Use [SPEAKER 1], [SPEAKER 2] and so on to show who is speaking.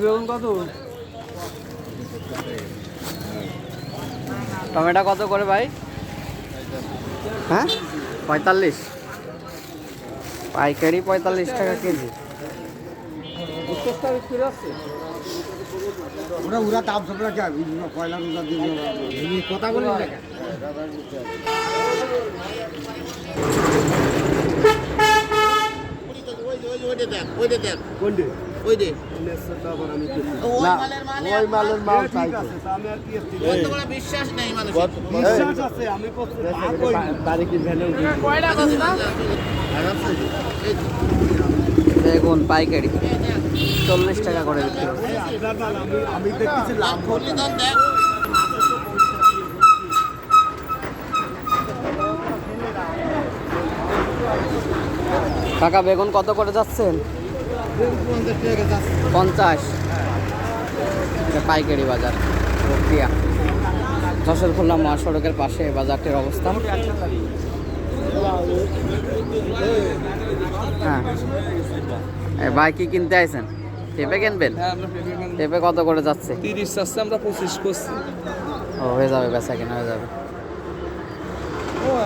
[SPEAKER 1] বেগুন কত? টমেটো কত করে ভাই? হ্যাঁ 45 পাইকারি 45 টাকা কেজি।
[SPEAKER 2] ওরা দাম সব রাখে পয়লা কথা বলি
[SPEAKER 3] বিশ্বাস নেই মানুষ
[SPEAKER 1] বেগুন পাইকারি 40 টাকা করে বিক্রি হচ্ছে।
[SPEAKER 2] আমি দেখতেছি লাভ
[SPEAKER 1] কাকা বেগুন কত করে যাচ্ছেন? 50 পাইকারি বাজার প্রক্রিয়া যশোর খুলনা মহাসড়কের পাশে বাজারটির অবস্থান। হ্যাঁ ভাই কি কিনতে আইছেন? পেঁপে কিনবেন? পেঁপে কত করে যাচ্ছে?
[SPEAKER 4] 30 যাচ্ছে, আমরা 25 করছি।
[SPEAKER 1] ও হয়ে যাবে, বেচা কেনা হয়ে যাবে।